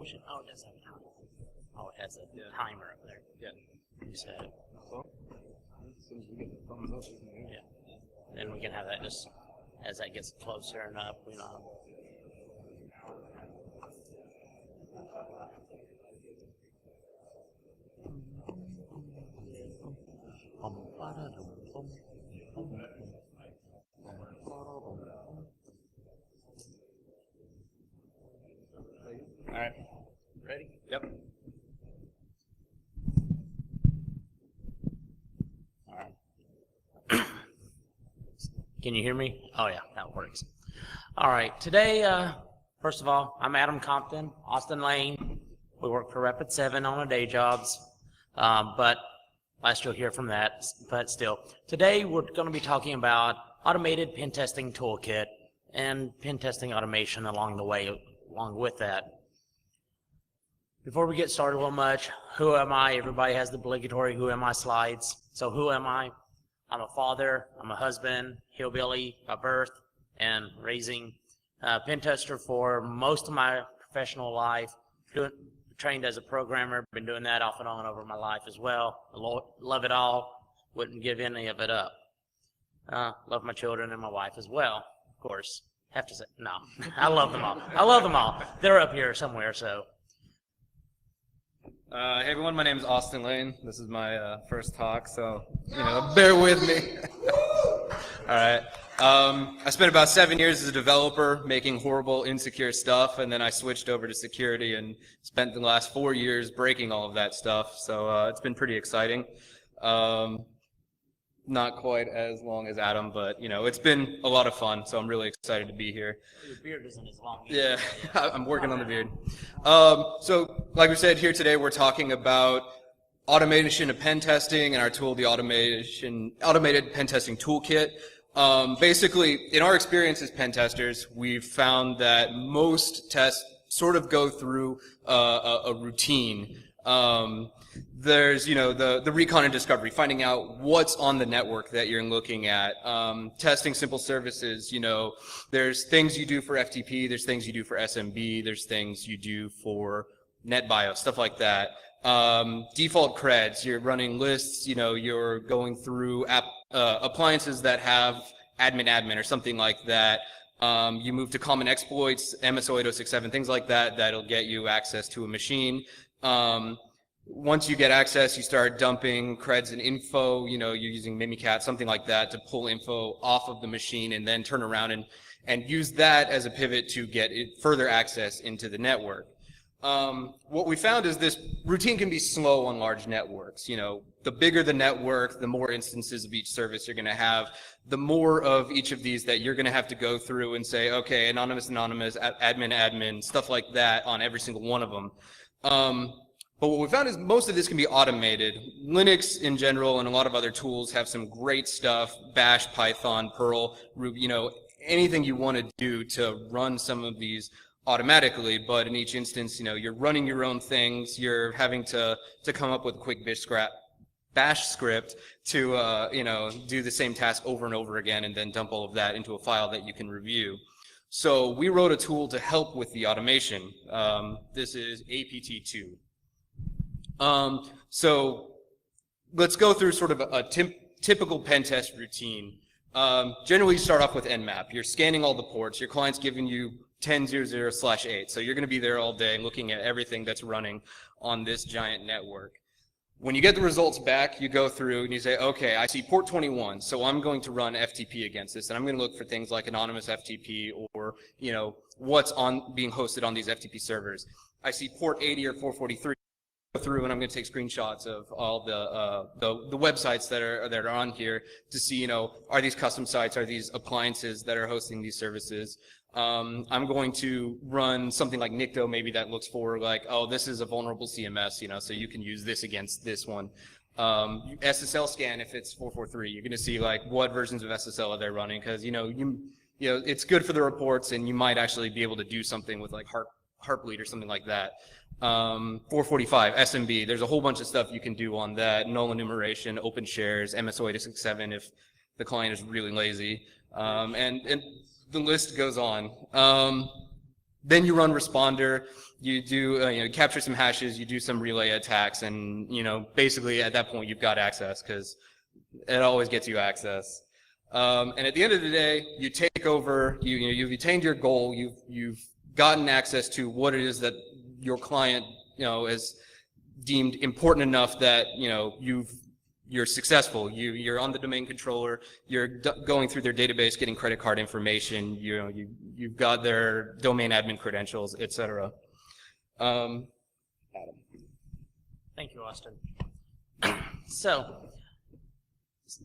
should, oh, it does have a timer. Oh, it has a timer up there. Yeah. You said it. Well, as soon as we get the thumbs up, we can hear. Yeah. Then we can have that just as that gets closer and up, you know. All right. Ready? Yep. All right. Can you hear me? Oh, yeah, that works. All right. Today, first of all, I'm Adam Compton, Austin Lane. We work for Rapid 7 on our day jobs, but last you'll hear from that. But still, today we're going to be talking about automated pen testing toolkit and pen testing automation along the way, along with that. Before we get started real much, who am I? Everybody has the obligatory who am I slides. So who am I? I'm a father, I'm a husband, hillbilly by birth, and raising pen tester for most of my professional life. Trained as a programmer, been doing that off and on over my life as well. Love it all, wouldn't give any of it up. Love my children and my wife as well, of course. Have to say, no, I love them all. I love them all. They're up here somewhere, so. Hey everyone, my name is Austin Lane. This is my first talk, so bear with me. All right. I spent about 7 years as a developer making horrible, insecure stuff, and then I switched over to security and spent the last 4 years breaking all of that stuff. So it's been pretty exciting. Not quite as long as Adam, but it's been a lot of fun. So I'm really excited to be here. Your beard isn't as long. Yeah, I'm working on the beard. So like we said here today, we're talking about automation of pen testing and our tool, the automated pen testing toolkit. Basically, in our experience as pen testers, we've found that most tests sort of go through a routine. There's, the recon and discovery, finding out what's on the network that you're looking at, testing simple services, there's things you do for FTP, there's things you do for SMB, there's things you do for NetBIOS, stuff like that. Default creds, you're running lists, you're going through appliances that have admin or something like that. You move to common exploits, MSO 8067, things like that, that'll get you access to a machine. Once you get access, you start dumping creds and info, you're using Mimikat, something like that, to pull info off of the machine and then turn around and use that as a pivot to get further access into the network. What we found is this routine can be slow on large networks. The bigger the network, the more instances of each service you're going to have, the more of each of these that you're going to have to go through and say, okay, anonymous, admin, stuff like that on every single one of them. But what we found is most of this can be automated. Linux in general and a lot of other tools have some great stuff, Bash, Python, Perl, Ruby, anything you want to do to run some of these automatically, but in each instance, you're running your own things, you're having to come up with a quick bash script to, do the same task over and over again and then dump all of that into a file that you can review. So we wrote a tool to help with the automation. This is APT2. So let's go through sort of a typical pen test routine. Generally, you start off with Nmap. You're scanning all the ports. Your client's giving you 10.0.0/8. So you're going to be there all day looking at everything that's running on this giant network. When you get the results back, you go through and you say, okay, I see port 21, so I'm going to run FTP against this, and I'm going to look for things like anonymous FTP or, what's being hosted on these FTP servers. I see port 80 or 443. Go through and I'm going to take screenshots of all the websites that are on here to see, are these custom sites, are these appliances that are hosting these services. I'm going to run something like Nikto, maybe that looks for like, oh, this is a vulnerable CMS, so you can use this against this one. SSL scan, if it's 443, you're going to see like what versions of SSL are they running, because it's good for the reports, and you might actually be able to do something with like Heartbleed or something like that. 445 SMB, there's a whole bunch of stuff you can do on that. Null enumeration, open shares, MSO 8067 if the client is really lazy, and the list goes on. then you run responder, you do capture some hashes, you do some relay attacks, and basically at that point you've got access because it always gets you access. And at the end of the day, you take over. You've attained your goal. You've gotten access to what it is that your client is deemed important enough that you're successful. You're on the domain controller. You're going through their database, getting credit card information. You've got their domain admin credentials, etc. Adam. Thank you, Austin. So,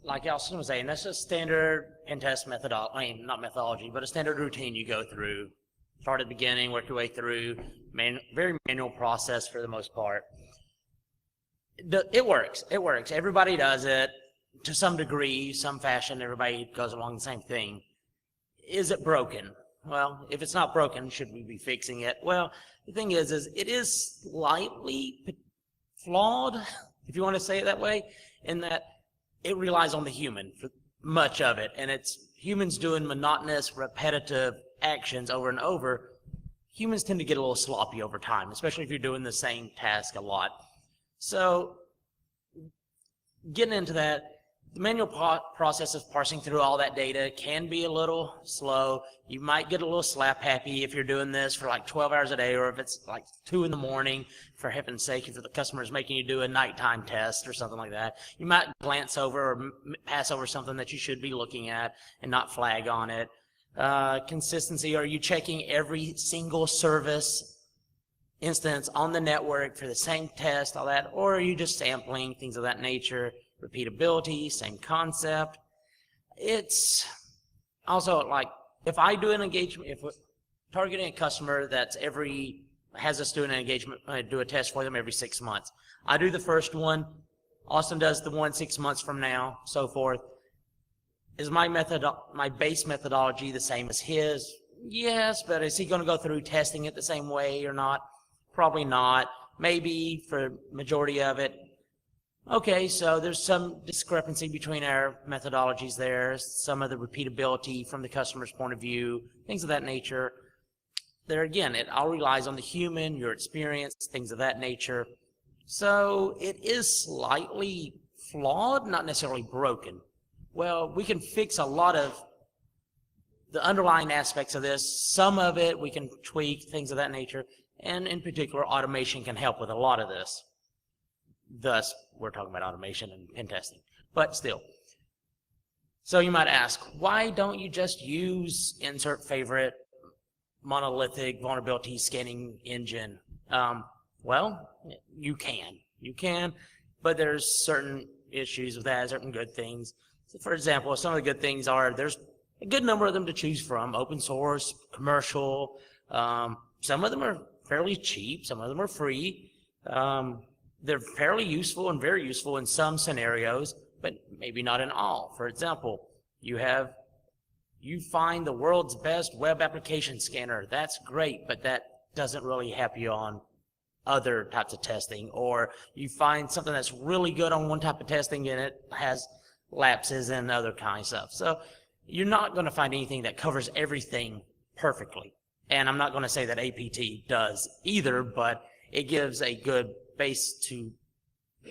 like Austin was saying, that's a standard pen test methodology. I mean, not methodology, but a standard routine you go through. Start at the beginning, work your way through. Very manual process for the most part. It works. It works. Everybody does it to some degree, some fashion. Everybody goes along the same thing. Is it broken? Well, if it's not broken, should we be fixing it? Well, the thing is it is slightly flawed, if you want to say it that way, in that it relies on the human for much of it, and it's humans doing monotonous, repetitive actions over and over. Humans tend to get a little sloppy over time, especially if you're doing the same task a lot. So, getting into that, the manual process of parsing through all that data can be a little slow. You might get a little slap happy if you're doing this for like 12 hours a day, or if it's like 2 in the morning, for heaven's sake, if the customer is making you do a nighttime test or something like that. You might glance over or pass over something that you should be looking at and not flag on it. Consistency, are you checking every single service instance on the network for the same test, all that, or are you just sampling, things of that nature? Repeatability, same concept. It's also like, if I do an engagement, if we're targeting a customer that's has us do an engagement, do a test for them every 6 months. I do the first one, Austin does the one 6 months from now, so forth. Is my base methodology the same as his? Yes, but is he going to go through testing it the same way or not? Probably not. Maybe for majority of it. Okay, so there's some discrepancy between our methodologies there, some of the repeatability from the customer's point of view, things of that nature. There again, it all relies on the human, your experience, things of that nature. So it is slightly flawed, not necessarily broken. Well, we can fix a lot of the underlying aspects of this. Some of it we can tweak, things of that nature, and in particular, automation can help with a lot of this. Thus, we're talking about automation and pen testing, but still. So you might ask, why don't you just use insert favorite monolithic vulnerability scanning engine? Well, you can, but there's certain issues with that, certain good things. So for example, some of the good things are there's a good number of them to choose from, open source, commercial. Some of them are fairly cheap, some of them are free. They're fairly useful and very useful in some scenarios, but maybe not in all. For example, you find the world's best web application scanner. That's great, but that doesn't really help you on other types of testing. Or you find something that's really good on one type of testing and it has lapses and other kind of stuff. So you're not going to find anything that covers everything perfectly. And I'm not going to say that APT does either, but it gives a good base to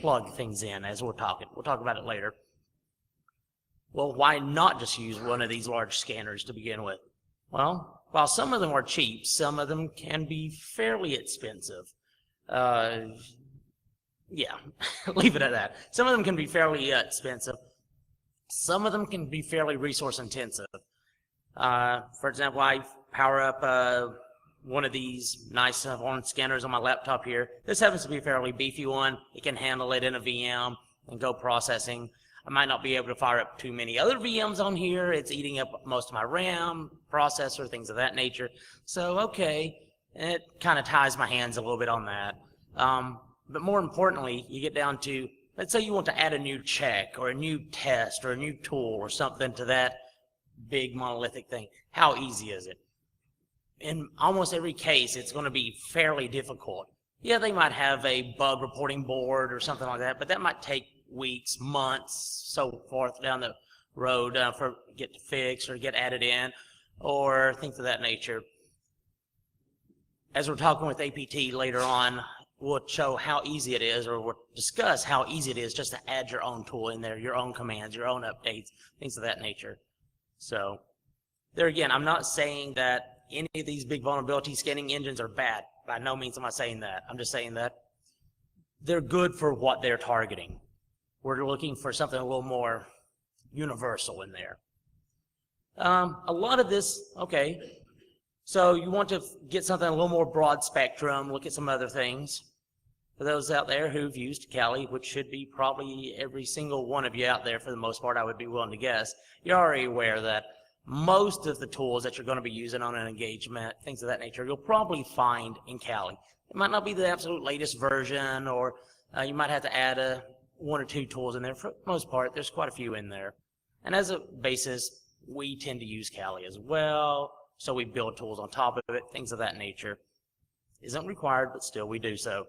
plug things in as we're talking. We'll talk about it later. Well, why not just use one of these large scanners to begin with? Well, while some of them are cheap, some of them can be fairly expensive. Yeah, leave it at that. Some of them can be fairly expensive. Some of them can be fairly resource intensive. For example, I power up one of these nice horn scanners on my laptop here. This happens to be a fairly beefy one. It can handle it in a VM and go processing. I might not be able to fire up too many other VMs on here. It's eating up most of my RAM, processor, things of that nature. So, okay, it kind of ties my hands a little bit on that. But more importantly, you get down to, let's say you want to add a new check or a new test or a new tool or something to that big monolithic thing. How easy is it? In almost every case, it's going to be fairly difficult. Yeah, they might have a bug reporting board or something like that, but that might take weeks, months, so forth down the road for get fixed or get added in or things of that nature. as we're talking with APT later on, we'll show how easy it is, or we'll discuss how easy it is just to add your own tool in there, your own commands, your own updates, things of that nature. So there again, I'm not saying that any of these big vulnerability scanning engines are bad. By no means am I saying that. I'm just saying that they're good for what they're targeting. We're looking for something a little more universal in there. A lot of this, okay, so you want to get something a little more broad spectrum, look at some other things. For those out there who've used Kali, which should be probably every single one of you out there for the most part, I would be willing to guess, you're already aware that most of the tools that you're going to be using on an engagement, things of that nature, you'll probably find in Kali. It might not be the absolute latest version, or you might have to add one or two tools in there. For the most part, there's quite a few in there. And as a basis, we tend to use Kali as well, so we build tools on top of it, things of that nature. Isn't required, but still we do so.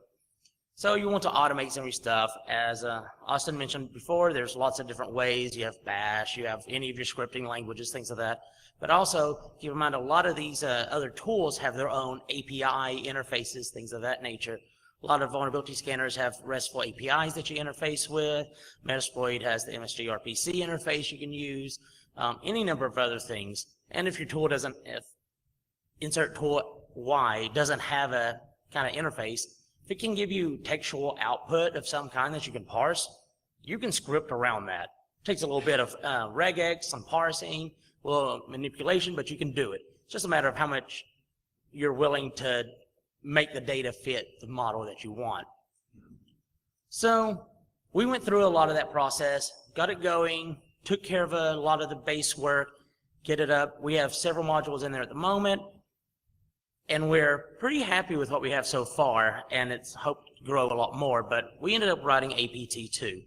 So you want to automate some of your stuff. As Austin mentioned before, there's lots of different ways. You have Bash, you have any of your scripting languages, things like that. But also, keep in mind, a lot of these other tools have their own API interfaces, things of that nature. A lot of vulnerability scanners have RESTful APIs that you interface with. Metasploit has the MSGRPC interface you can use. Any number of other things. And if your tool doesn't, if insert tool Y doesn't have a kind of interface, if it can give you textual output of some kind that you can parse, you can script around that. It takes a little bit of regex, some parsing, a little manipulation, but you can do it. It's just a matter of how much you're willing to make the data fit the model that you want. So we went through a lot of that process, got it going, took care of a lot of the base work, get it up. We have several modules in there at the moment, and we're pretty happy with what we have so far, and it's hoped to grow a lot more, but we ended up writing APT2.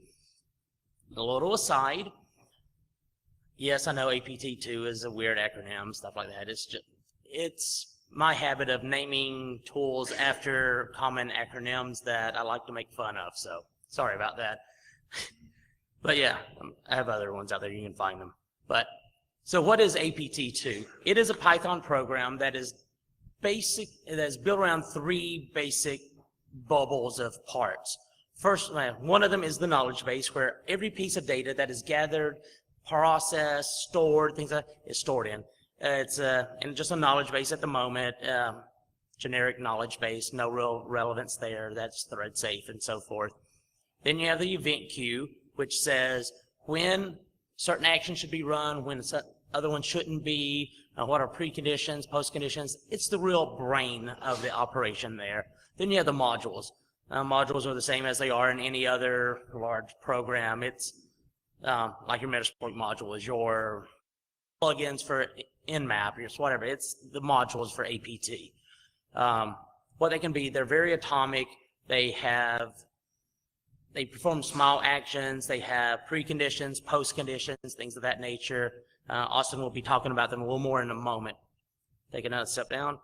A little aside, yes, I know APT2 is a weird acronym, stuff like that. It's my habit of naming tools after common acronyms that I like to make fun of, so sorry about that. But yeah, I have other ones out there, you can find them. But so what is APT2? It is a Python program that is basic, that's built around three basic bubbles of parts. First, one of them is the knowledge base, where every piece of data that is gathered, processed, stored, things like that, is stored in. It's in just a knowledge base at the moment, generic knowledge base, no real relevance there, that's thread safe and so forth. Then you have the event queue, which says when certain actions should be run, when other ones shouldn't be, what are preconditions, postconditions. It's the real brain of the operation there. Then you have the modules. Modules are the same as they are in any other large program. It's like your Metasploit module is your plugins for Nmap, or whatever. It's the modules for APT. What they can be, they're very atomic. They perform small actions. They have preconditions, postconditions, things of that nature. Austin will be talking about them a little more in a moment. Take another step down.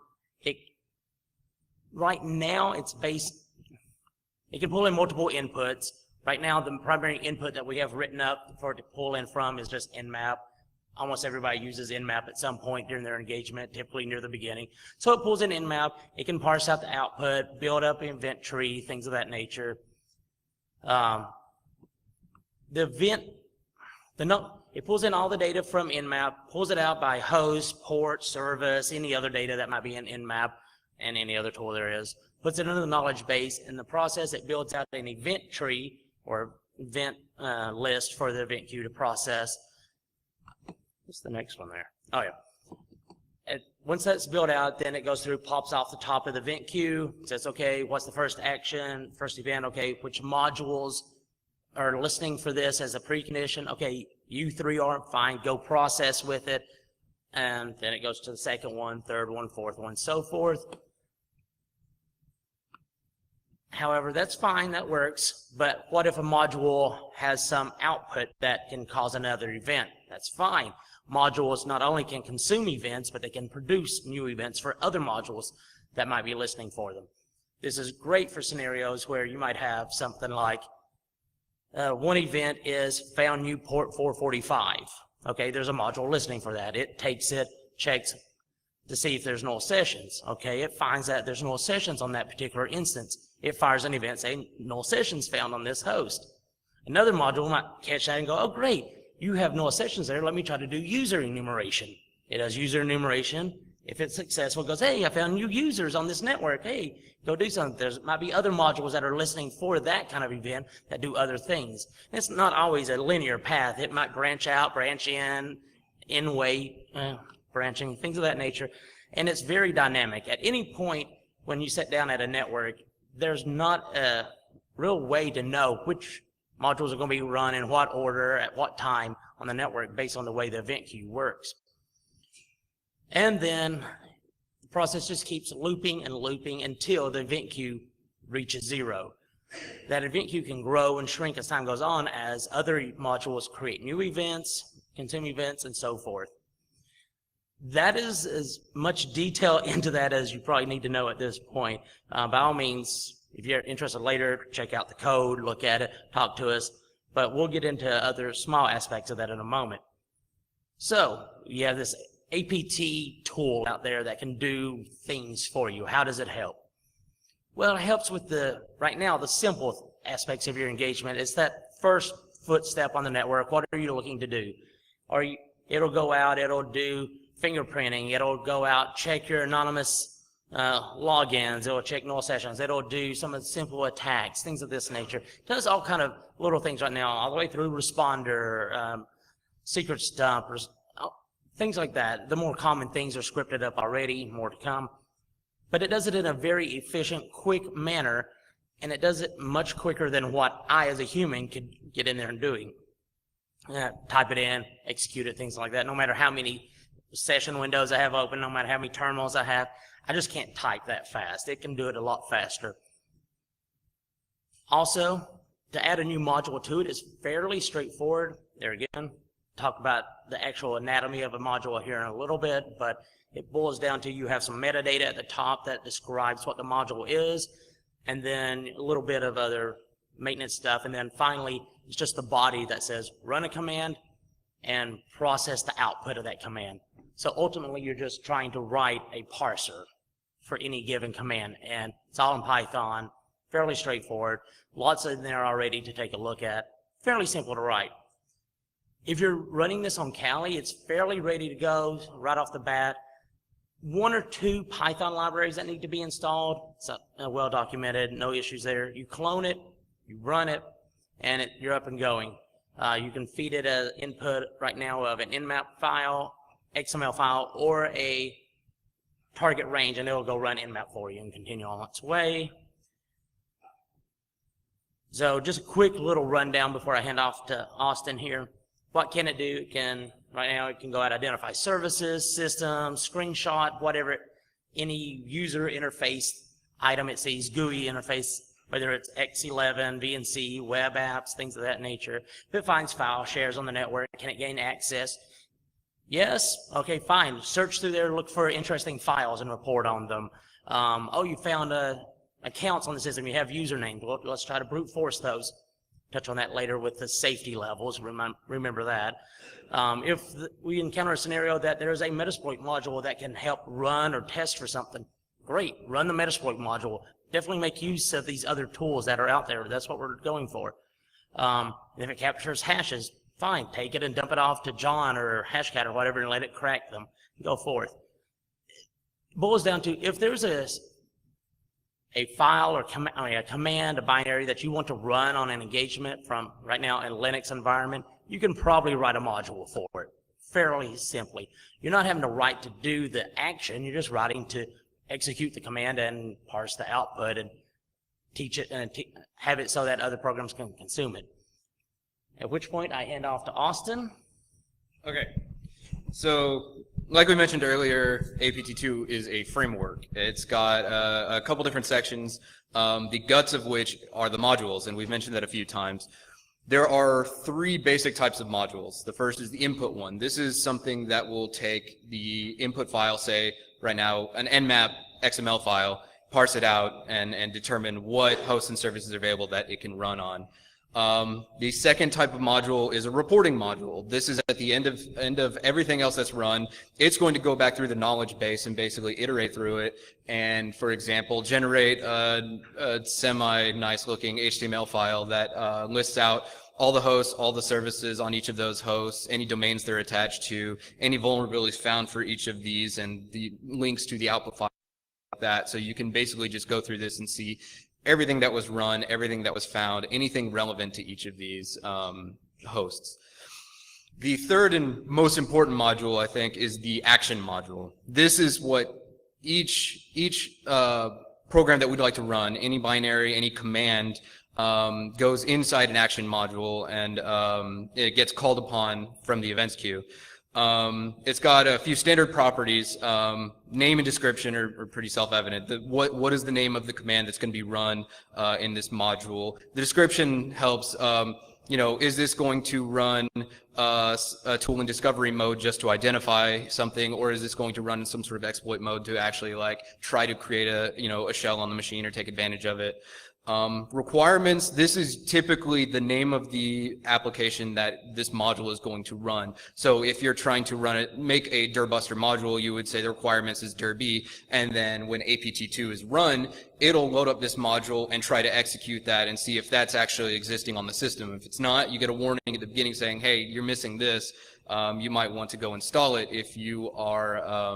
Right now, it's based, it can pull in multiple inputs. Right now, the primary input that we have written up for it to pull in from is just Nmap. Almost everybody uses Nmap at some point during their engagement, typically near the beginning. So it pulls in Nmap. It can parse out the output, build up an event tree, things of that nature. It pulls in all the data from Nmap, pulls it out by host, port, service, any other data that might be in Nmap, and any other tool there is, puts it into the knowledge base. In the process, it builds out an event tree or event list for the event queue to process. What's the next one there? Oh, yeah. And once that's built out, then it goes through, pops off the top of the event queue, says, okay, what's the first action, first event? Okay, which modules are listening for this as a precondition? Okay, you three are fine, go process with it. And then it goes to the second one, third one, fourth one, so forth. However, that's fine, that works, but what if a module has some output that can cause another event? That's fine. Modules not only can consume events, but they can produce new events for other modules that might be listening for them. This is great for scenarios where you might have something like one event is found new port 445. Okay, there's a module listening for that. It takes it, checks to see if there's null sessions. Okay, it finds that there's null sessions on that particular instance. It fires an event saying null sessions found on this host. Another module might catch that and go, oh great, you have null sessions there, let me try to do user enumeration. It does user enumeration. If it's successful, it goes, hey, I found new users on this network. Hey, go do something. There might be other modules that are listening for that kind of event that do other things. It's not always a linear path. It might branch out, branch in way, branching, things of that nature. And it's very dynamic. At any point when you sit down at a network, there's not a real way to know which modules are going to be run in what order, at what time on the network based on the way the event queue works. And then the process just keeps looping and looping until the event queue reaches 0. That event queue can grow and shrink as time goes on as other modules create new events, consume events, and so forth. That is as much detail into that as you probably need to know at this point. By all means, if you're interested later, check out the code, look at it, talk to us. But we'll get into other small aspects of that in a moment. So you have this APT tool out there that can do things for you. How does it help? Well, it helps with right now, the simple aspects of your engagement. It's that first footstep on the network. What are you looking to do? It'll go out, it'll do fingerprinting, it'll go out, check your anonymous logins, it'll check null sessions, it'll do some of the simple attacks, things of this nature. It does all kind of little things right now, all the way through responder, secret dump, things like that. The more common things are scripted up already, more to come. But it does it in a very efficient, quick manner, and it does it much quicker than what I, as a human, could get in there and doing. Type it in, execute it, things like that. No matter how many session windows I have open, no matter how many terminals I have, I just can't type that fast. It can do it a lot faster. Also, to add a new module to it is fairly straightforward. There again, talk about the actual anatomy of a module here in a little bit, but it boils down to you have some metadata at the top that describes what the module is, and then a little bit of other maintenance stuff, and then finally it's just the body that says run a command and process the output of that command. So ultimately you're just trying to write a parser for any given command, and it's all in Python, fairly straightforward, lots in there already to take a look at, fairly simple to write. If you're running this on Kali, it's fairly ready to go right off the bat. 1 or 2 Python libraries that need to be installed. It's well documented, no issues there. You clone it, you run it, and you're up and going. You can feed it as input right now of an nmap file, XML file, or a target range, and it'll go run nmap for you and continue on its way. So just a quick little rundown before I hand off to Austin here. What can it do? Right now it can go out, identify services, systems, screenshot, whatever, any user interface item it sees, GUI interface, whether it's X11, VNC, web apps, things of that nature. If it finds file shares on the network, can it gain access? Yes? Okay, fine. Search through there, look for interesting files and report on them. Oh, you found accounts on the system, you have usernames. Well, let's try to brute force those. Touch on that later with the safety levels, remember that. If we encounter a scenario that there's a Metasploit module that can help run or test for something, great, run the Metasploit module. Definitely make use of these other tools that are out there. That's what we're going for. If it captures hashes, fine, take it and dump it off to John or Hashcat or whatever and let it crack them. Go forth. It boils down to if there's a file or a command, a binary that you want to run on an engagement from right now in a Linux environment, you can probably write a module for it fairly simply. You're not having to write to do the action, you're just writing to execute the command and parse the output and teach it and have it so that other programs can consume it. At which point I hand off to Austin. Okay, so like we mentioned earlier, APT2 is a framework. It's got a couple different sections, the guts of which are the modules, and we've mentioned that a few times. There are 3 basic types of modules. The first is the input one. This is something that will take the input file, say right now an nmap XML file, parse it out, and determine what hosts and services are available that it can run on. The second type of module is a reporting module. This is at the end of everything else that's run. It's going to go back through the knowledge base and basically iterate through it. And for example, generate a semi-nice looking HTML file that lists out all the hosts, all the services on each of those hosts, any domains they're attached to, any vulnerabilities found for each of these, and the links to the output file like that. So you can basically just go through this and see everything that was run, everything that was found, anything relevant to each of these hosts. The third and most important module, I think, is the action module. This is what each program that we'd like to run, any binary, any command, goes inside an action module, and it gets called upon from the events queue. It's got a few standard properties. Name and description are pretty self-evident. What is the name of the command that's going to be run in this module? The description helps. Is this going to run a tool in discovery mode just to identify something, or is this going to run in some sort of exploit mode to actually try to create a shell on the machine or take advantage of it? Requirements, this is typically the name of the application that this module is going to run. So if you're trying to make a Dirbuster module, you would say the requirements is Derby, and then when APT2 is run, it'll load up this module and try to execute that and see if that's actually existing on the system. If it's not, you get a warning at the beginning saying, hey, you're missing this. You might want to go install it if you are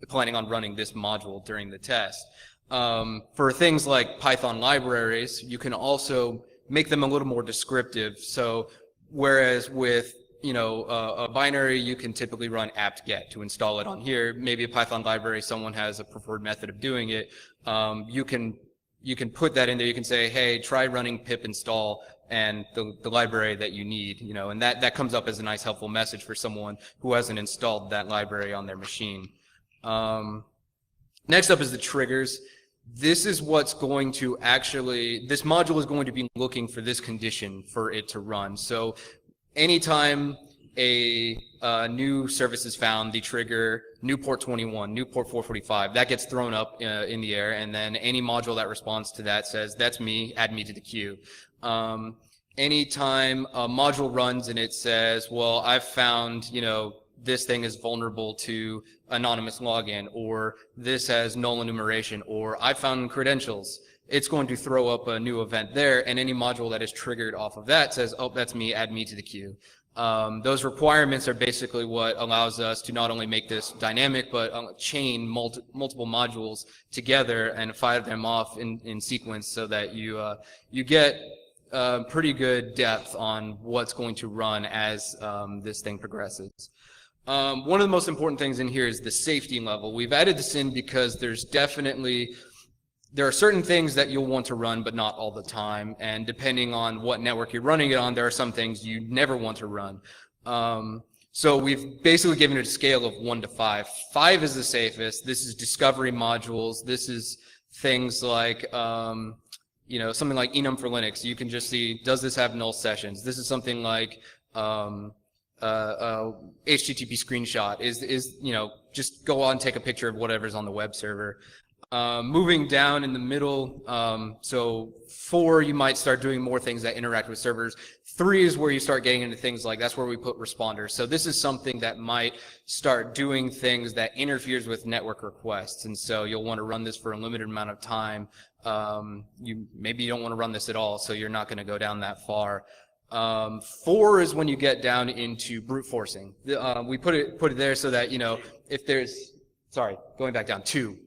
planning on running this module during the test. For things like Python libraries, you can also make them a little more descriptive. So whereas with a binary, you can typically run apt-get to install it on here. Maybe a Python library, someone has a preferred method of doing it. You can put that in there. You can say, hey, try running pip install and the library that you need, and that comes up as a nice helpful message for someone who hasn't installed that library on their machine. Next up is the triggers. This is what's going to this module is going to be looking for this condition for it to run. So anytime a new service is found, the trigger new port 21, new port 445, that gets thrown up in the air, and then any module that responds to that says, that's me, add me to the queue. Anytime a module runs and it says, well, I've found, this thing is vulnerable to anonymous login, or this has null enumeration, or I found credentials, it's going to throw up a new event there, and any module that is triggered off of that says, oh, that's me, add me to the queue. Those requirements are basically what allows us to not only make this dynamic, but chain multiple modules together and fire them off in sequence so that you get pretty good depth on what's going to run as this thing progresses. One of the most important things in here is the safety level. We've added this in because there are certain things that you'll want to run, but not all the time. And depending on what network you're running it on, there are some things you never want to run. So we've basically given it a scale of 1 to 5. 5 is the safest. This is discovery modules. This is things like, something like enum for Linux. You can just see, does this have null sessions? This is something like, HTTP screenshot is just go on and take a picture of whatever's on the web server. Moving down in the middle, so 4, you might start doing more things that interact with servers. 3 is where you start getting into things like, that's where we put responders. So this is something that might start doing things that interferes with network requests, and so you'll want to run this for a limited amount of time. Maybe you don't want to run this at all, so you're not going to go down that far. 4 is when you get down into brute forcing. We put it there so that, if there's, going back down, 2,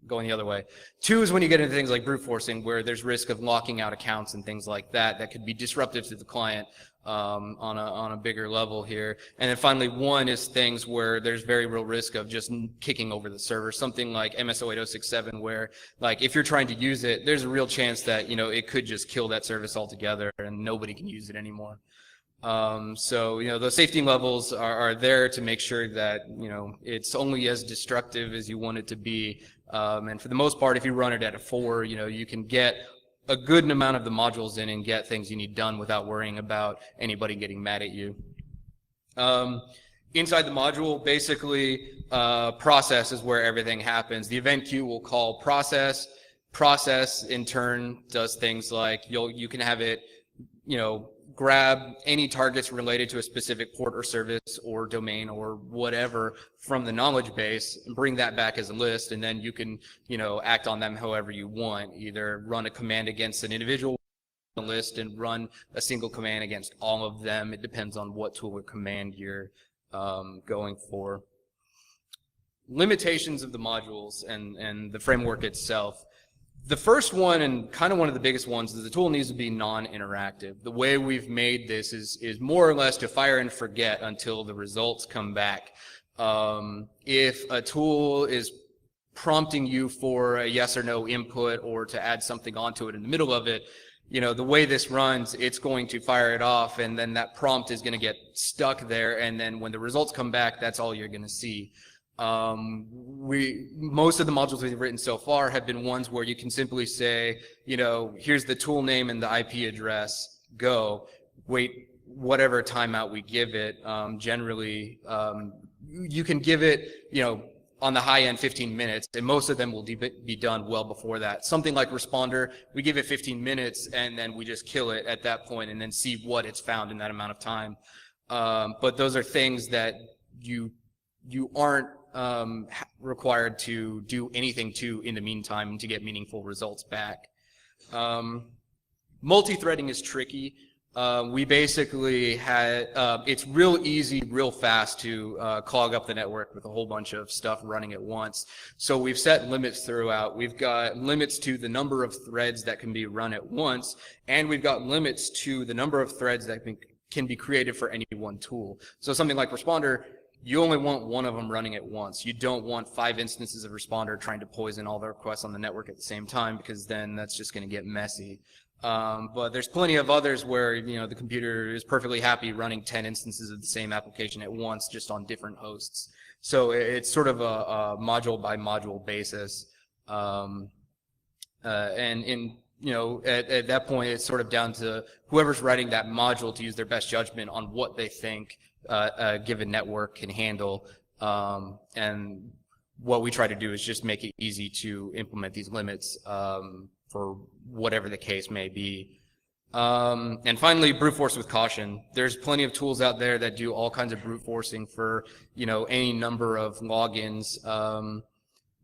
going the other way. 2 is when you get into things like brute forcing, where there's risk of locking out accounts and things like that could be disruptive to the client on a bigger level here. And then finally, 1 is things where there's very real risk of just kicking over the server. Something like MS08067, where if you're trying to use it, there's a real chance that it could just kill that service altogether and nobody can use it anymore. So the safety levels are there to make sure that it's only as destructive as you want it to be. And for the most part, if you run it at a 4, you can get a good amount of the modules in and get things you need done without worrying about anybody getting mad at you. Inside the module, basically, process is where everything happens. The event queue will call process. Process, in turn, does things like you can have it grab any targets related to a specific port or service or domain or whatever from the knowledge base and bring that back as a list, and then you can, act on them however you want. Either run a command against an individual list and run a single command against all of them. It depends on what tool or command you're going for. Limitations of the modules and the framework itself. The first one, and kind of one of the biggest ones, is the tool needs to be non-interactive. The way we've made this is more or less to fire and forget until the results come back. If a tool is prompting you for a yes or no input or to add something onto it in the middle of it, the way this runs, it's going to fire it off, and then that prompt is going to get stuck there, and then when the results come back, that's all you're going to see. Most of the modules we've written so far have been ones where you can simply say, here's the tool name and the IP address, go, wait whatever timeout we give it. Generally, you can give it, on the high end 15 minutes, and most of them will be done well before that. Something like responder, we give it 15 minutes and then we just kill it at that point and then see what it's found in that amount of time. But those are things that you aren't required to do anything to in the meantime to get meaningful results back. Multi-threading is tricky. We basically had, it's real easy, real fast to clog up the network with a whole bunch of stuff running at once. So we've set limits throughout. We've got limits to the number of threads that can be run at once, and we've got limits to the number of threads that can be created for any one tool. So something like responder, you only want one of them running at once. You don't want 5 instances of responder trying to poison all the requests on the network at the same time, because then that's just going to get messy. But there's plenty of others where, the computer is perfectly happy running 10 instances of the same application at once, just on different hosts. So it's sort of a module by module basis. And at that point, it's sort of down to whoever's writing that module to use their best judgment on what they think a given network can handle. And what we try to do is just make it easy to implement these limits for whatever the case may be. And finally, brute force with caution. There's plenty of tools out there that do all kinds of brute forcing for, any number of logins.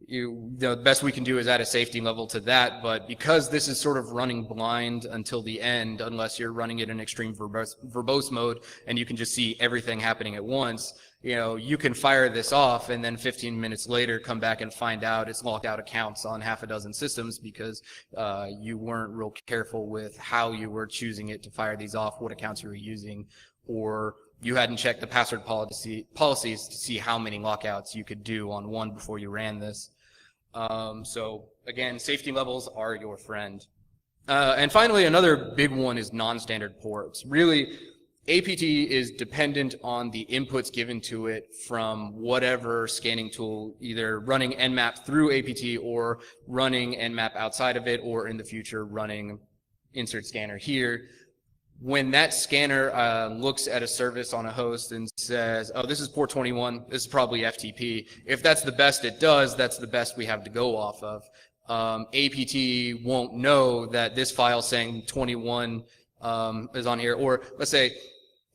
The best we can do is add a safety level to that, but because this is sort of running blind until the end, unless you're running it in extreme verbose mode and you can just see everything happening at once, you can fire this off and then 15 minutes later come back and find out it's locked out accounts on half a dozen systems because you weren't real careful with how you were choosing it to fire these off, what accounts you were using, or you hadn't checked the password policies to see how many lockouts you could do on one before you ran this. So again, safety levels are your friend. And finally, another big one is non-standard ports. Really, APT is dependent on the inputs given to it from whatever scanning tool, either running Nmap through APT or running Nmap outside of it, or in the future running insert scanner here. When that scanner looks at a service on a host and says, oh, this is port 21, this is probably FTP. If that's the best it does, that's the best we have to go off of. APT won't know that this file saying 21 is on here, or let's say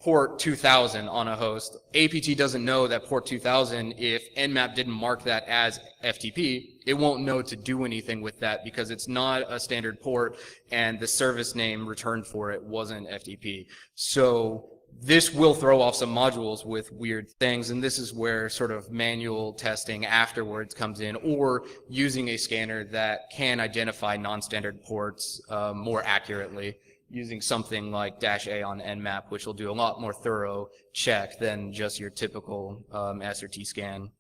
port 2000 on a host. APT doesn't know that port 2000, if Nmap didn't mark that as FTP, it won't know to do anything with that because it's not a standard port and the service name returned for it wasn't FTP. So this will throw off some modules with weird things, and this is where sort of manual testing afterwards comes in, or using a scanner that can identify non-standard ports more accurately, using something like -A on Nmap, which will do a lot more thorough check than just your typical S or T scan.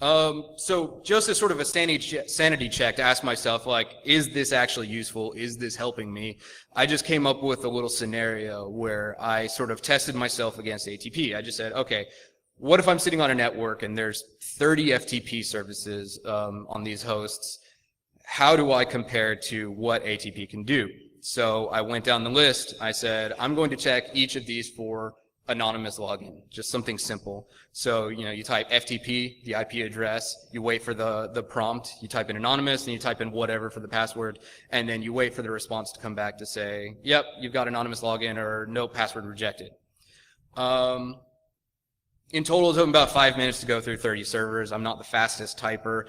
So just as sort of a sanity check to ask myself, like, is this actually useful? Is this helping me? I just came up with a little scenario where I sort of tested myself against ATP. I just said, okay, what if I'm sitting on a network and there's 30 FTP services on these hosts? How do I compare to what ATP can do? So I went down the list. I said, I'm going to check each of these for anonymous login, just something simple. So, you type FTP, the IP address, you wait for the prompt, you type in anonymous, and you type in whatever for the password, and then you wait for the response to come back to say, yep, you've got anonymous login, or no, password rejected. In total, it took about 5 minutes to go through 30 servers. I'm not the fastest typer.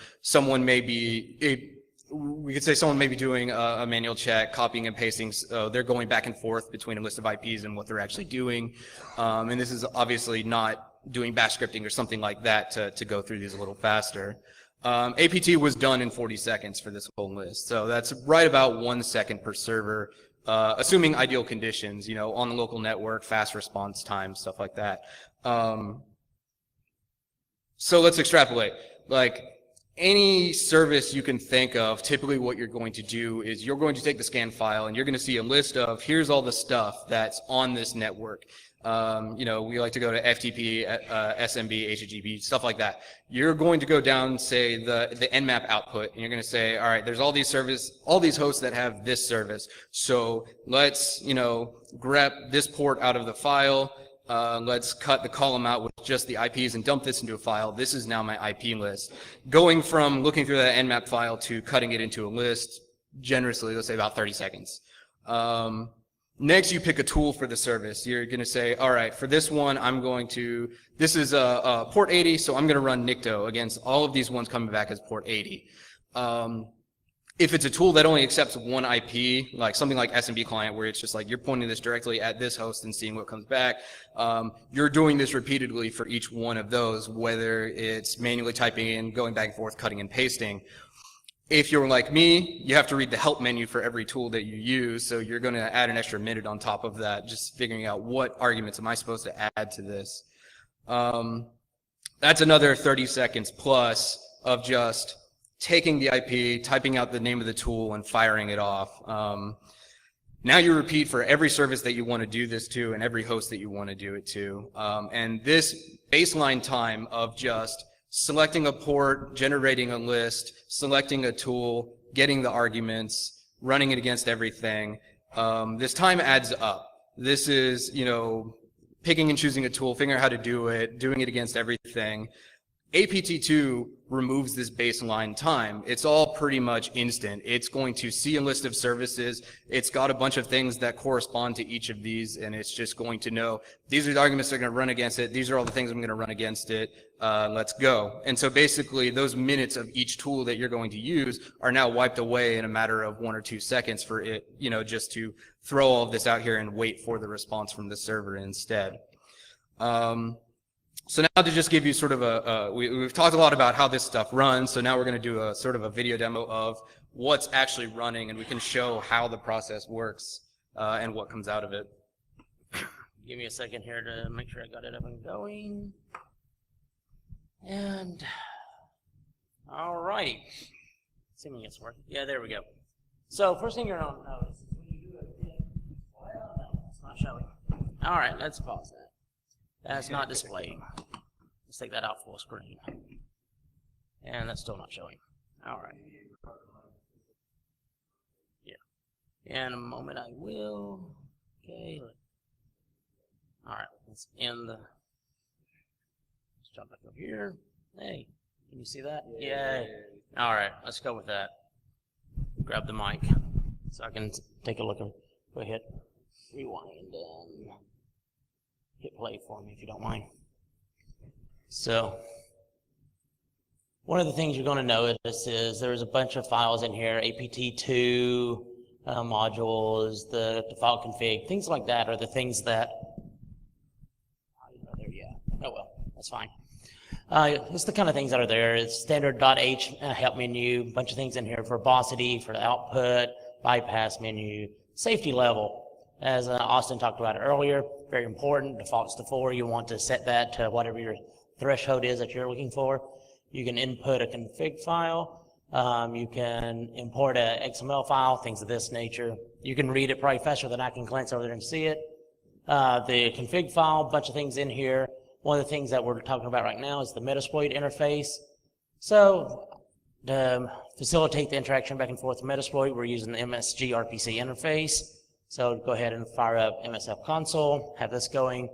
We could say someone may be doing a manual check, copying and pasting. So they're going back and forth between a list of IPs and what they're actually doing. And this is obviously not doing bash scripting or something like that to go through these a little faster. APT was done in 40 seconds for this whole list. So that's right about 1 second per server, assuming ideal conditions, on the local network, fast response time, stuff like that. So let's extrapolate. Like, any service you can think of, typically what you're going to do is you're going to take the scan file and you're going to see a list of, here's all the stuff that's on this network. We like to go to FTP, SMB, HTTP, stuff like that. You're going to go down, say, the Nmap output, and you're going to say, all right, there's all these hosts that have this service. So let's, grep this port out of the file. Let's cut the column out with just the IPs and dump this into a file. This is now my IP list. Going from looking through that Nmap file to cutting it into a list, generously, let's say about 30 seconds. Next, you pick a tool for the service. You're going to say, all right, for this one, this is port 80, so I'm going to run Nikto against all of these ones coming back as port 80. If it's a tool that only accepts one IP, like something like SMB client, where it's just like you're pointing this directly at this host and seeing what comes back, you're doing this repeatedly for each one of those, whether it's manually typing in, going back and forth, cutting and pasting. If you're like me, you have to read the help menu for every tool that you use, so you're going to add an extra minute on top of that, just figuring out what arguments am I supposed to add to this. That's another 30 seconds plus of just taking the IP, typing out the name of the tool, and firing it off. Now you repeat for every service that you want to do this to and every host that you want to do it to. And this baseline time of just selecting a port, generating a list, selecting a tool, getting the arguments, running it against everything, this time adds up. This is, picking and choosing a tool, figuring out how to do it, doing it against everything. APT2 removes this baseline time. It's all pretty much instant. It's going to see a list of services. It's got a bunch of things that correspond to each of these, and it's just going to know, these are the arguments that are going to run against it. These are all the things I'm going to run against it. Let's go. And so basically, those minutes of each tool that you're going to use are now wiped away in a matter of 1 or 2 seconds for it, just to throw all of this out here and wait for the response from the server instead. So now to just give you sort of we've talked a lot about how this stuff runs, so now we're going to do a sort of a video demo of what's actually running, and we can show how the process works and what comes out of it. Give me a second here to make sure I got it up and going. And, all right. Assuming it's working. Yeah, there we go. So first thing you're going to notice is when you do it, well, no, it's not showing. All right, let's pause that. That's not displaying. Let's take that out full screen. And that's still not showing. All right. Yeah. In a moment I will. Okay. All right. Let's end the. Let's jump back over here. Hey, can you see that? Yay. All right. Let's go with that. Grab the mic so I can take a look and go hit rewind and hit play for me if you don't mind. So, one of the things you're going to notice is there's a bunch of files in here, APT2 modules, the file config, things like that are the things that, oh well, that's fine. It's the kind of things that are there. It's standard .h help menu, a bunch of things in here for verbosity, for the output, bypass menu, safety level. As Austin talked about it earlier, very important, defaults to 4. You want to set that to whatever your threshold is that you're looking for. You can input a config file. You can import a XML file, things of this nature. You can read it probably faster than I can glance over there and see it. The config file, a bunch of things in here. One of the things that we're talking about right now is the Metasploit interface. So to facilitate the interaction back and forth with Metasploit, we're using the MSG RPC interface. So go ahead and fire up MSF console, have this going.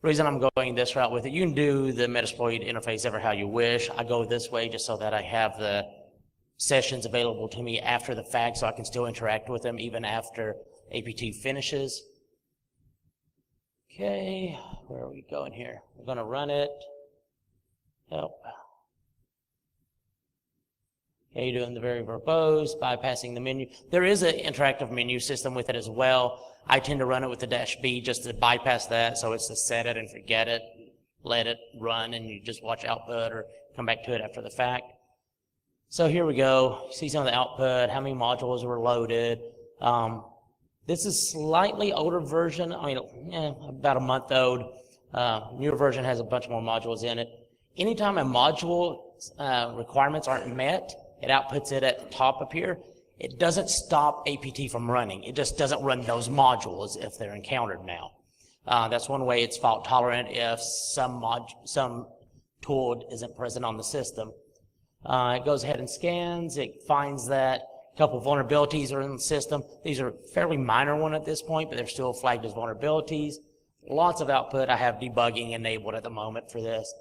reason I'm going this route with it, you can do the Metasploit interface ever how you wish. I go this way just so that I have the sessions available to me after the fact so I can still interact with them even after APT finishes. Okay, where are we going here? We're going to run it. Help. Okay, you're doing the very verbose, bypassing the menu. There is an interactive menu system with it as well. I tend to run it with the -B just to bypass that, so it's to set it and forget it, let it run, and you just watch output or come back to it after the fact. So here we go. See some of the output, how many modules were loaded. This is slightly older version, about a month old. Newer version has a bunch more modules in it. Anytime a module requirements aren't met, it outputs it at the top up here. It doesn't stop APT from running. It just doesn't run those modules if they're encountered now. That's one way it's fault tolerant if some tool isn't present on the system. It goes ahead and scans. It finds that a couple vulnerabilities are in the system. These are fairly minor one at this point, but they're still flagged as vulnerabilities. Lots of output. I have debugging enabled at the moment for this.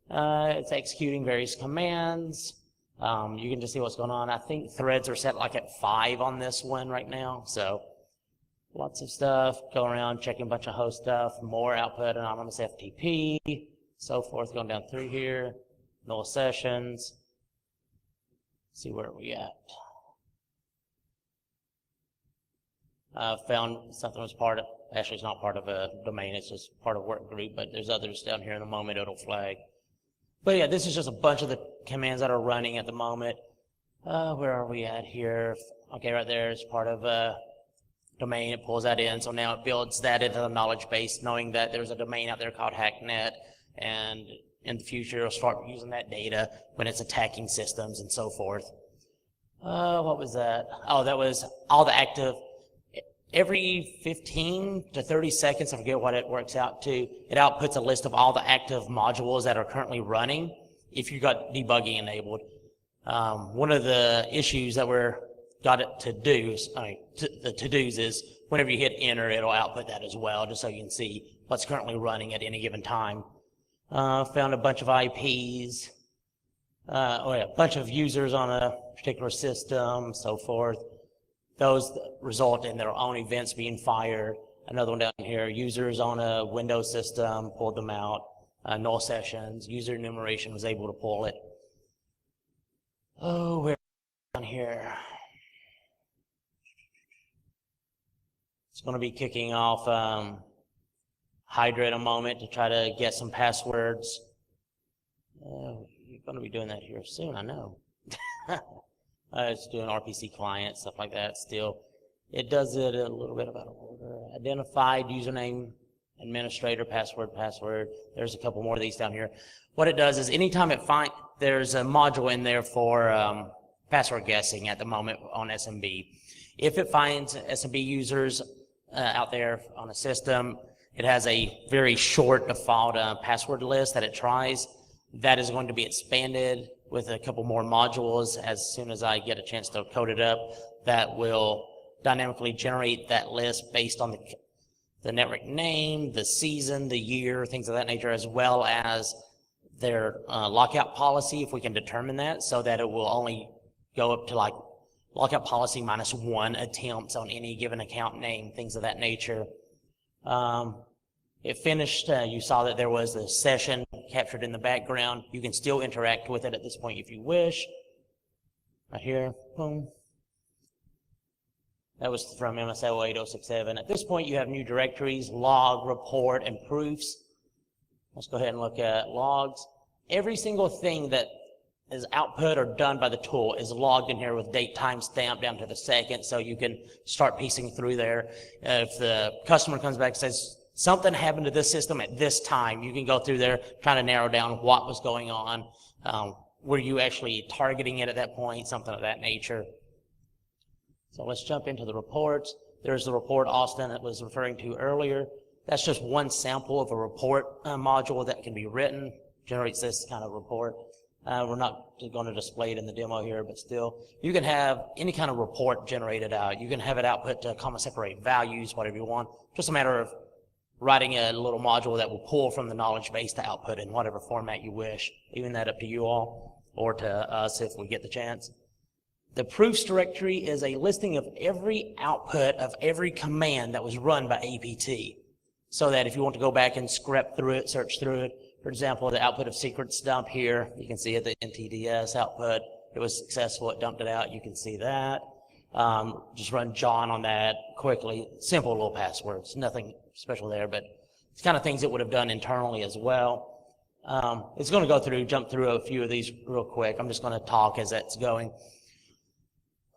It's executing various commands. You can just see what's going on. I think threads are set like at 5 on this one right now. So lots of stuff. Go around checking a bunch of host stuff. More output, anonymous FTP, so forth. Going down through here. Null sessions. Let's see where we at. Found something was part of, actually it's not part of a domain, it's just part of work group, but there's others down here in a moment it'll flag. But yeah, this is just a bunch of the commands that are running at the moment. Where are we at here? Okay, right there is part of a domain. It pulls that in. So now it builds that into the knowledge base, knowing that there's a domain out there called HackNet, and in the future it'll start using that data when it's attacking systems and so forth. What was that? Oh, that was all the active. Every 15 to 30 seconds, I forget what it works out to, it outputs a list of all the active modules that are currently running if you got debugging enabled. One of the issues that got it to do, the to-dos is whenever you hit enter, it'll output that as well, just so you can see what's currently running at any given time. Found a bunch of IPs, a bunch of users on a particular system, so forth. Those result in their own events being fired. Another one down here, users on a Windows system, pulled them out. Null sessions, user enumeration was able to pull it. Oh, we're down here. It's going to be kicking off Hydra in a moment to try to get some passwords. You're going to be doing that here soon, I know. It's doing RPC client, stuff like that still. It does it a little bit about order. Identified, username, administrator, password. There's a couple more of these down here. What it does is anytime it finds, there's a module in there for password guessing at the moment on SMB. If it finds SMB users out there on a system, it has a very short default password list that it tries. That is going to be expanded with a couple more modules as soon as I get a chance to code it up that will dynamically generate that list based on the network name, the season, the year, things of that nature, as well as their lockout policy, if we can determine that, so that it will only go up to like lockout policy -1 attempts on any given account name, things of that nature. It finished, you saw that there was a session captured in the background. You can still interact with it at this point if you wish. Right here, boom. That was from MSL 8067. At this point, you have new directories, log, report, and proofs. Let's go ahead and look at logs. Every single thing that is output or done by the tool is logged in here with date, time stamp down to the second, so you can start piecing through there. If the customer comes back and says, something happened to this system at this time, you can go through there, trying to narrow down what was going on. Were you actually targeting it at that point, something of that nature. So let's jump into the reports. There's the report Austin that was referring to earlier. That's just one sample of a report module that can be written, generates this kind of report. We're not going to display it in the demo here, but still, you can have any kind of report generated out. You can have it output to comma separate values, whatever you want. Just a matter of writing a little module that will pull from the knowledge base to output in whatever format you wish, leaving that up to you all or to us if we get the chance. The proofs directory is a listing of every output of every command that was run by APT, so that if you want to go back and scrap through it, search through it, for example, the output of secrets dump here, you can see it, the NTDS output, it was successful, it dumped it out, you can see that. Just run John on that quickly, simple little passwords, nothing special there, but it's kind of things it would have done internally as well. It's going to go through, jump through a few of these real quick. I'm just going to talk as that's going.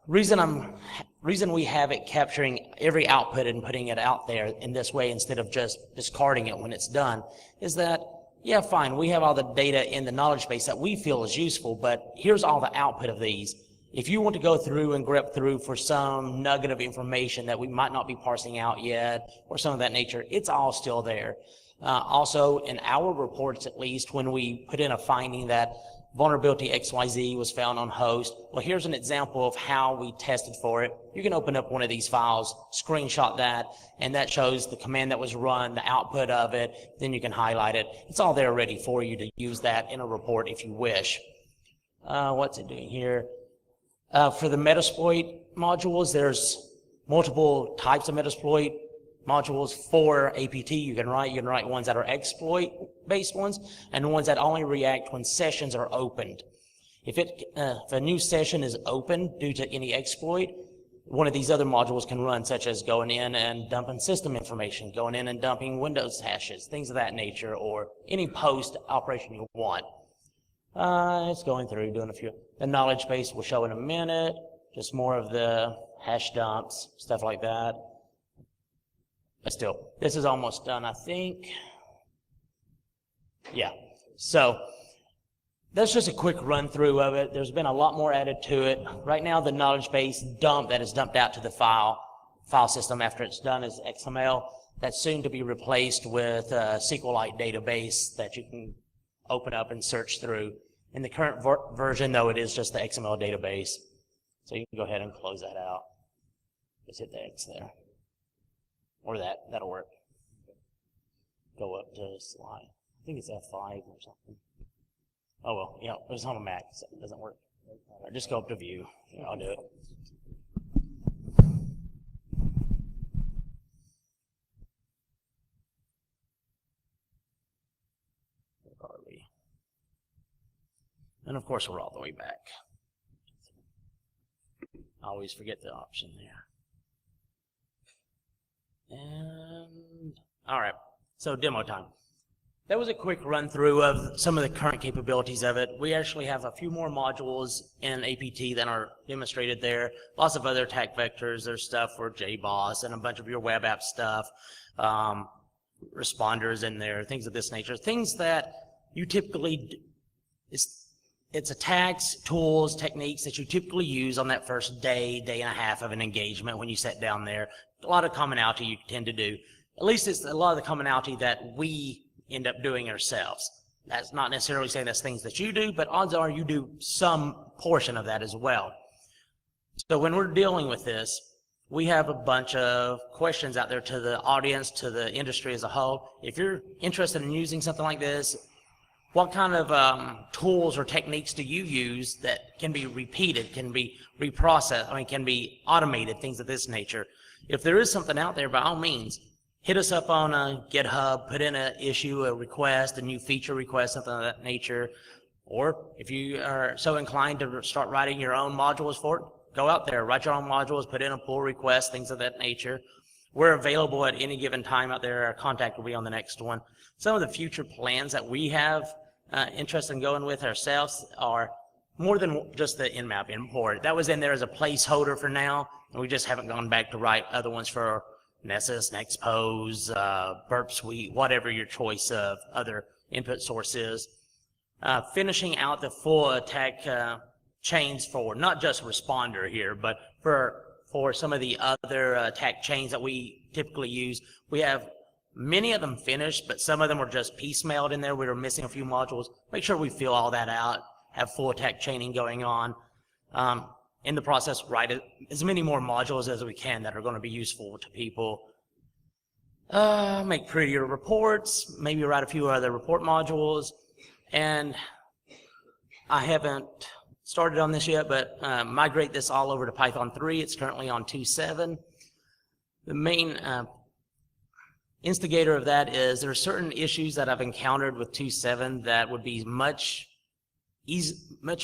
Reason we have it capturing every output and putting it out there in this way instead of just discarding it when it's done is that, yeah, fine, we have all the data in the knowledge base that we feel is useful, but here's all the output of these. If you want to go through and grep through for some nugget of information that we might not be parsing out yet or some of that nature, it's all still there. Also, in our reports at least, when we put in a finding that vulnerability XYZ was found on host, well, here's an example of how we tested for it. You can open up one of these files, screenshot that, and that shows the command that was run, the output of it, then you can highlight it. It's all there ready for you to use that in a report if you wish. What's it doing here? For the Metasploit modules, there's multiple types of Metasploit modules for APT. You can write ones that are exploit-based ones, and ones that only react when sessions are opened. If a new session is opened due to any exploit, one of these other modules can run, such as going in and dumping system information, going in and dumping Windows hashes, things of that nature, or any post operation you want. It's going through, doing a few. The knowledge base will show in a minute, just more of the hash dumps, stuff like that. But still, this is almost done, I think. Yeah, so that's just a quick run through of it. There's been a lot more added to it. Right now, the knowledge base dump that is dumped out to the file system after it's done is XML. That's soon to be replaced with a SQLite database that you can open up and search through. In the current version, though, it is just the XML database. So you can go ahead and close that out. Just hit the X there. Or that'll work. Go up to slide. I think it's F5 or something. Oh well, yeah, it's on a Mac, so it doesn't work. Right, just go up to view. Yeah, I'll do it. Where are we? And of course, we're all the way back. I always forget the option there. And all right, so demo time. That was a quick run through of some of the current capabilities of it. We actually have a few more modules in APT that are demonstrated there. Lots of other attack vectors. There's stuff for JBoss and a bunch of your web app stuff, responders in there, things of this nature. Things that you typically, it's attacks, tools, techniques that you typically use on that first day, day and a half of an engagement when you sit down there. A lot of commonality you tend to do. At least it's a lot of the commonality that we end up doing ourselves. That's not necessarily saying that's things that you do, but odds are you do some portion of that as well. So when we're dealing with this, we have a bunch of questions out there to the audience, to the industry as a whole. If you're interested in using something like this, what kind of tools or techniques do you use that can be repeated, can be reprocessed, can be automated, things of this nature? If there is something out there, by all means, hit us up on GitHub, put in an issue, a request, a new feature request, something of that nature. Or if you are so inclined to start writing your own modules for it, go out there, write your own modules, put in a pull request, things of that nature. We're available at any given time out there. Our contact will be on the next one. Some of the future plans that we have interest in going with ourselves are more than just the Nmap import. That was in there as a placeholder for now, and we just haven't gone back to write other ones for Nessus, Nexpose, Burp Suite, whatever your choice of other input source is. Finishing out the full attack chains for not just responder here, but for some of the other attack chains that we typically use. We have many of them finished, but some of them were just piecemealed in there. We were missing a few modules. Make sure we fill all that out, have full attack chaining going on. In the process, write as many more modules as we can that are going to be useful to people. Make prettier reports, maybe write a few other report modules, and I haven't started on this yet, but migrate this all over to Python 3. It's currently on 2.7. The main instigator of that is there are certain issues that I've encountered with 2.7 that would be much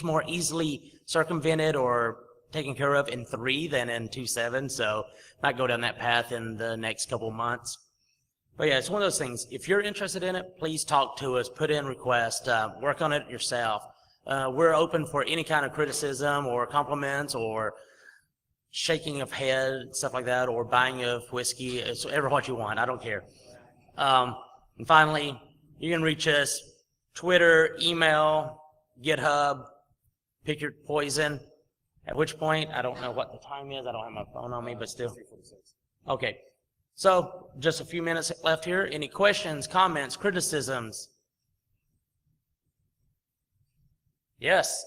more easily circumvented or taken care of in 3 than in 2.7, so I might go down that path in the next couple months. But yeah, it's one of those things. If you're interested in it, please talk to us, put in requests, work on it yourself. We're open for any kind of criticism or compliments or shaking of head, stuff like that, or buying of whiskey. It's whatever what you want. I don't care. And finally, you can reach us Twitter, email, GitHub, pick your poison. At which point, I don't know what the time is. I don't have my phone on me, but still. Okay. So, just a few minutes left here. Any questions, comments, criticisms? Yes.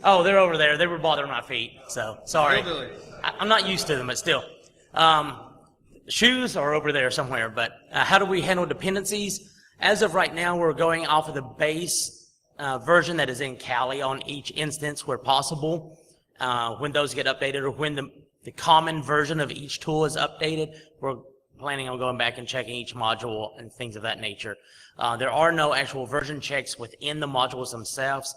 Oh, they're over there. They were bothering my feet, so sorry. I'm not used to them, but still. Shoes are over there somewhere, but how do we handle dependencies? As of right now, we're going off of the base version that is in Kali on each instance where possible. When those get updated or when the common version of each tool is updated, we're planning on going back and checking each module and things of that nature. There are no actual version checks within the modules themselves,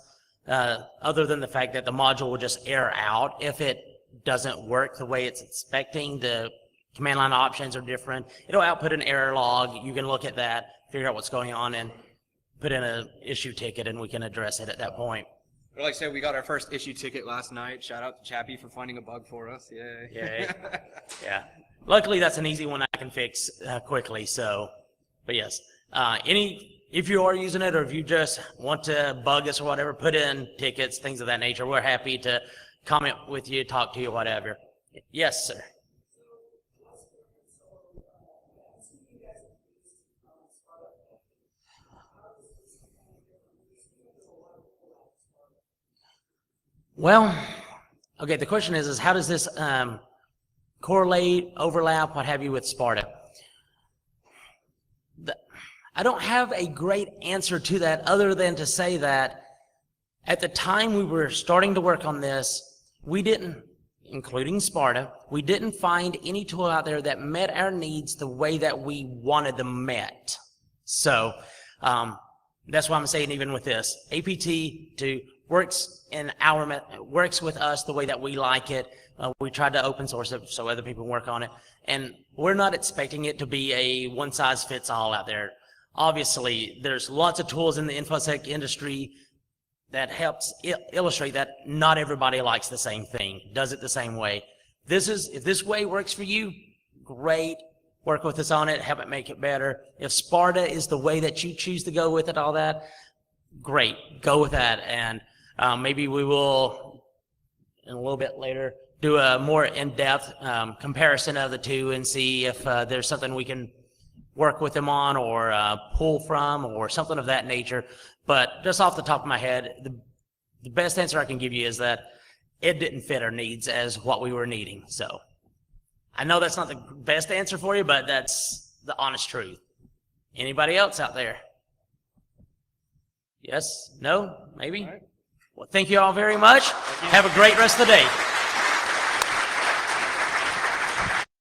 other than the fact that the module will just error out if it doesn't work the way it's expecting. The command line options are different. It'll output an error log. You can look at that, figure out what's going on, and put in an issue ticket, and we can address it at that point. But like I said, we got our first issue ticket last night. Shout out to Chappie for finding a bug for us. Yay. Yay. Yeah. Luckily, that's an easy one I can fix quickly. So, but yes, if you are using it or if you just want to bug us or whatever, put in tickets, things of that nature. We're happy to comment with you, talk to you, whatever. Yes, sir. Well, okay, the question is how does this correlate, overlap, what have you with Sparta? I don't have a great answer to that other than to say that at the time we were starting to work on this, we didn't, including Sparta, we didn't find any tool out there that met our needs the way that we wanted them met. So that's why I'm saying even with this, APT2 works with us the way that we like it. We tried to open source it so other people work on it, and we're not expecting it to be a one-size-fits-all out there. Obviously, there's lots of tools in the InfoSec industry that helps illustrate that not everybody likes the same thing, does it the same way. If this way works for you, great. Work with us on it, help it make it better. If Sparta is the way that you choose to go with it, all that, great, go with that. And maybe we will, in a little bit later, do a more in-depth comparison of the two and see if there's something we can work with them on or pull from or something of that nature. But just off the top of my head, the best answer I can give you is that it didn't fit our needs as what we were needing. So I know that's not the best answer for you, but that's the honest truth. Anybody else out there? Yes? No? Maybe? All right. Well, thank you all very much. Have a great rest of the day.